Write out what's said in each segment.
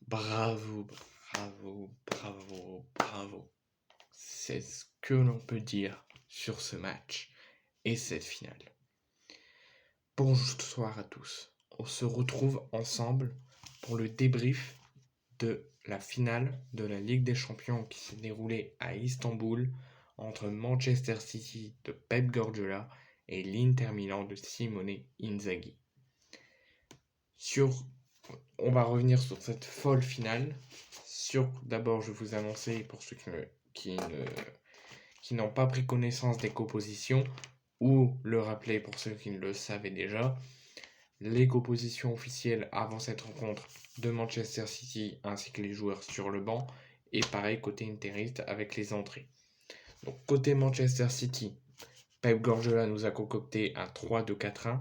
Bravo, bravo, bravo, bravo. C'est ce que l'on peut dire sur ce match et cette finale. Bonsoir à tous. On se retrouve ensemble pour le débrief de la finale de la Ligue des Champions qui s'est déroulée à Istanbul entre Manchester City de Pep Guardiola et l'Inter Milan de Simone Inzaghi. On va revenir sur cette folle finale. D'abord, je vais vous annoncer pour ceux qui n'ont pas pris connaissance des compositions, ou le rappeler pour ceux qui ne le savaient déjà, les compositions officielles avant cette rencontre de Manchester City ainsi que les joueurs sur le banc, et pareil côté interiste avec les entrées. Donc côté Manchester City, Pep Guardiola nous a concocté un 3-2-4-1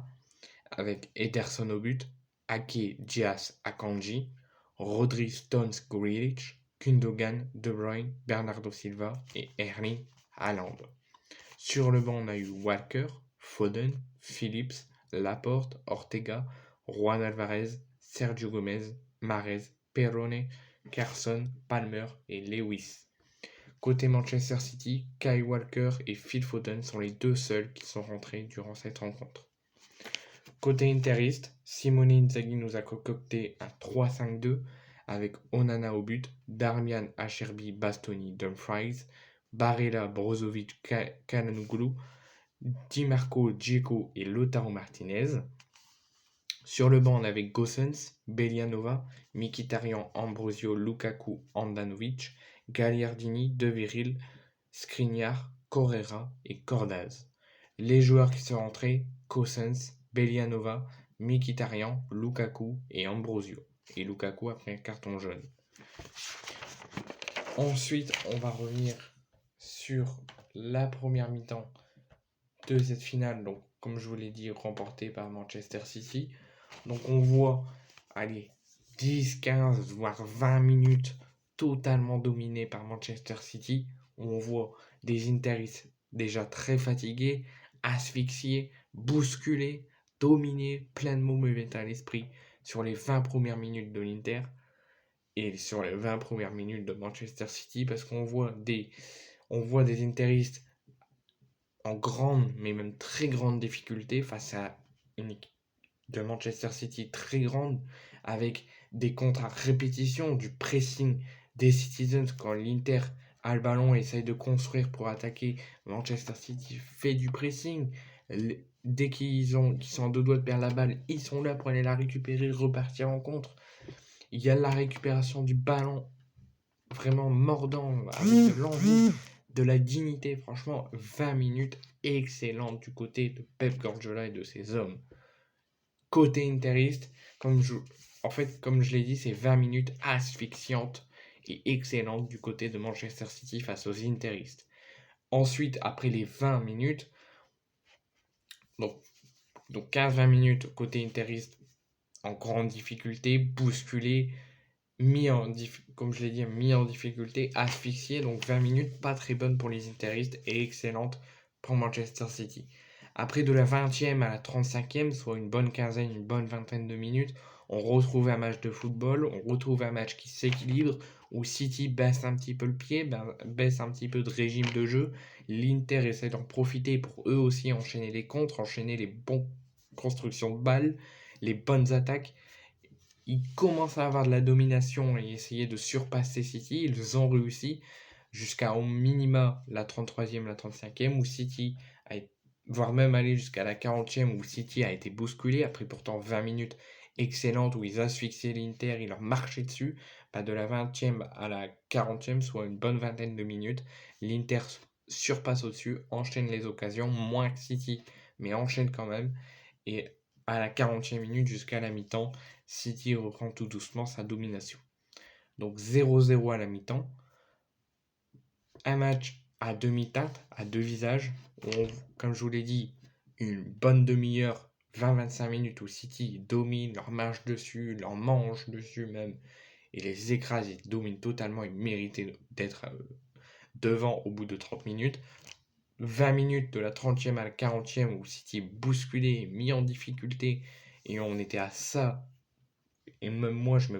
avec Ederson au but, Ake, Diaz, Akanji, Rodri, Stones, Grealish, Gundogan, De Bruyne, Bernardo Silva et Erling Haaland. Sur le banc, on a eu Walker, Foden, Phillips, Laporte, Ortega, Juan Alvarez, Sergio Gomez, Mahrez, Perrone, Carson, Palmer et Lewis. Côté Manchester City, Kyle Walker et Phil Foden sont les deux seuls qui sont rentrés durant cette rencontre. Côté interiste, Simone Inzaghi nous a concocté un 3-5-2 avec Onana au but, Darmian, Acherbi, Bastoni, Dumfries, Barella, Brozovic, Calhanoglu, Di Marco, Dzeko et Lautaro Martinez. Sur le banc, on avait Gosens, Belianova, Mkhitaryan, Ambrosio, Lukaku, Handanovic, Gagliardini, De Viril, Skriniar, Correa et Cordaz. Les joueurs qui sont rentrés, Gosens, Belianova, Mkhitaryan, Lukaku et Ambrosio. Et Lukaku a pris un carton jaune. Ensuite, on va revenir sur la première mi-temps de cette finale, donc comme je vous l'ai dit, remportée par Manchester City. Donc on voit, 10, 15, voire 20 minutes totalement dominées par Manchester City. On voit des Interistes déjà très fatigués, asphyxiés, bousculés, dominés, plein de mauvais à l'esprit sur les 20 premières minutes de l'Inter et sur les 20 premières minutes de Manchester City, parce qu'on voit des Interistes en grande, mais même très grande difficulté face à une équipe de Manchester City très grande, avec des contres à répétition, du pressing des Citizens quand l'Inter a le ballon et essaye de construire pour attaquer. Manchester City fait du pressing. Dès qu'ils sont en deux doigts de perdre la balle, ils sont là pour aller la récupérer, repartir en contre. Il y a la récupération du ballon vraiment mordant, avec de l'envie, de la dignité. Franchement, 20 minutes excellentes du côté de Pep Guardiola et de ses hommes. Côté interiste, comme je l'ai dit, c'est 20 minutes asphyxiantes et excellentes du côté de Manchester City face aux interistes. Ensuite, après les 20 minutes, donc 15-20 minutes côté interiste en grande difficulté, bousculé, comme je l'ai dit, mis en difficulté, asphyxié. Donc 20 minutes pas très bonnes pour les interistes et excellentes pour Manchester City. Après de la 20e à la 35e, soit une bonne quinzaine, une bonne vingtaine de minutes, on retrouve un match de football, on retrouve un match qui s'équilibre, où City baisse un petit peu le pied, baisse un petit peu de régime de jeu. L'Inter essaie d'en profiter pour eux aussi enchaîner les contres, enchaîner les bonnes constructions de balles, les bonnes attaques. Ils commencent à avoir de la domination et essayer de surpasser City. Ils ont réussi jusqu'à au minima la 33e, la 35e, où City voire même aller jusqu'à la 40e, où City a été bousculé, après pourtant 20 minutes excellentes où ils asphyxiaient l'Inter, ils leur marchaient dessus. De la 20e à la 40e, soit une bonne vingtaine de minutes, l'Inter surpasse au-dessus, enchaîne les occasions, moins que City, mais enchaîne quand même. Et à la 40e minute jusqu'à la mi-temps, City reprend tout doucement sa domination. Donc 0-0 à la mi-temps. Un match à demi-teinte, à deux visages. Comme je vous l'ai dit, une bonne demi-heure, 20-25 minutes où City domine, leur marche dessus, leur mange dessus même, et les écrase, ils dominent totalement, ils méritaient d'être devant au bout de 30 minutes. 20 minutes de la 30e à la 40e où City bousculé, mis en difficulté, et on était à ça, Et même moi, je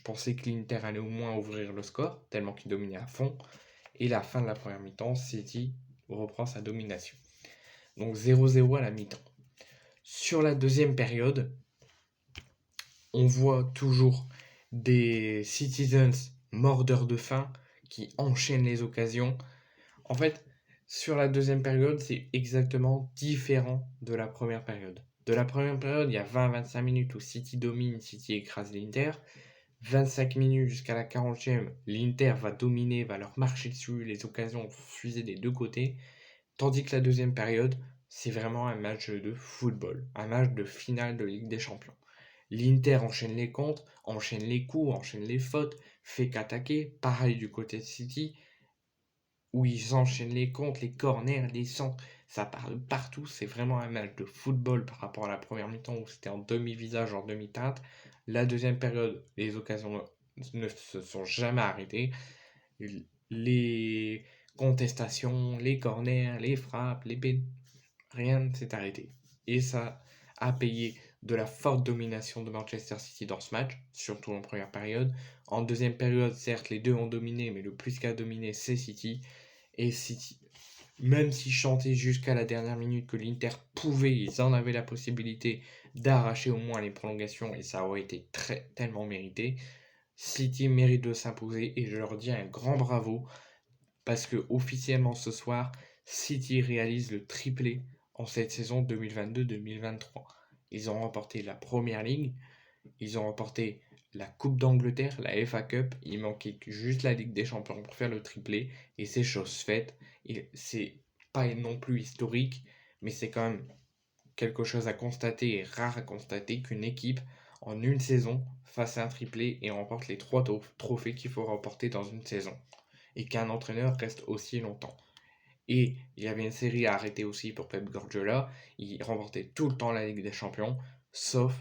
pensais que l'Inter allait au moins ouvrir le score, tellement qu'il dominait à fond. Et la fin de la première mi-temps, City reprend sa domination. Donc 0-0 à la mi-temps. Sur la deuxième période, on voit toujours des Citizens mordeurs de faim qui enchaînent les occasions. En fait, sur la deuxième période, c'est exactement différent de la première période. De la première période, il y a 20-25 minutes où City domine, City écrase l'Inter. 25 minutes jusqu'à la 40e, l'Inter va dominer, va leur marcher dessus, les occasions vont fuser des deux côtés. Tandis que la deuxième période, c'est vraiment un match de football, un match de finale de Ligue des Champions. L'Inter enchaîne les contres, enchaîne les coups, enchaîne les fautes, fait qu'attaquer. Pareil du côté de City, où ils enchaînent les contres, les corners, les centres. Ça part de partout. C'est vraiment un match de football par rapport à la première mi-temps où c'était en demi-visage, en demi-teinte. La deuxième période, les occasions ne se sont jamais arrêtées. Les contestations, les corners, les frappes, rien ne s'est arrêté. Et ça a payé de la forte domination de Manchester City dans ce match, surtout en première période. En deuxième période, certes, les deux ont dominé, mais le plus qu'a dominé, c'est City. Et City, même s'ils chantaient jusqu'à la dernière minute que l'Inter pouvait, ils en avaient la possibilité d'arracher au moins les prolongations, et ça aurait été tellement mérité. City mérite de s'imposer, et je leur dis un grand bravo, parce que officiellement ce soir, City réalise le triplé en cette saison 2022-2023. Ils ont remporté la Première Ligue, ils ont remporté la Coupe d'Angleterre, la FA Cup, il manquait juste la Ligue des Champions pour faire le triplé, et c'est chose faite. C'est pas non plus historique, mais c'est quand même quelque chose à constater et rare à constater qu'une équipe en une saison fasse un triplé et remporte les 3 trophées qu'il faut remporter dans une saison, et qu'un entraîneur reste aussi longtemps. Et il y avait une série à arrêter aussi pour Pep Guardiola, il remportait tout le temps la Ligue des Champions, sauf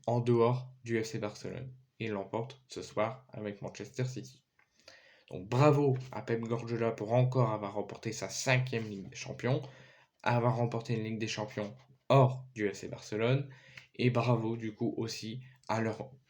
en dehors du FC Barcelone. Et il l'emporte ce soir avec Manchester City. Donc bravo à Pep Guardiola pour encore avoir remporté sa 5e Ligue des Champions, avoir remporté une Ligue des Champions hors du FC Barcelone, et bravo du coup aussi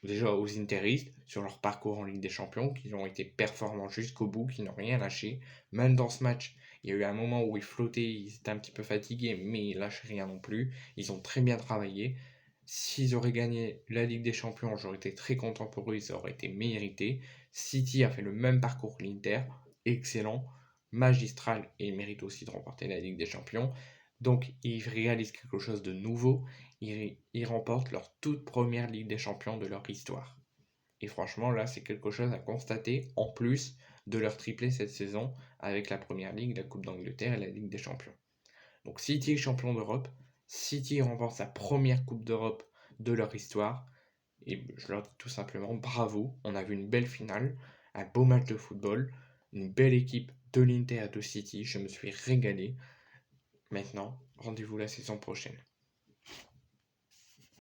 déjà aux Interistes sur leur parcours en Ligue des Champions, qui ont été performants jusqu'au bout, qui n'ont rien lâché. Même dans ce match, il y a eu un moment où ils flottaient, ils étaient un petit peu fatigués, mais ils lâchaient rien non plus. Ils ont très bien travaillé. S'ils auraient gagné la Ligue des Champions, j'aurais été très content pour eux, ça aurait été mérité. City a fait le même parcours que l'Inter, excellent, magistral, et ils méritent aussi de remporter la Ligue des Champions. Donc ils réalisent quelque chose de nouveau, ils remportent leur toute première Ligue des Champions de leur histoire. Et franchement, là, c'est quelque chose à constater, en plus de leur triplé cette saison, avec la Première Ligue, la Coupe d'Angleterre et la Ligue des Champions. Donc City est champion d'Europe, City remporte sa première Coupe d'Europe de leur histoire, et je leur dis tout simplement bravo, on a vu une belle finale, un beau match de football, une belle équipe de l'Inter et de City, je me suis régalé. Maintenant, rendez-vous la saison prochaine.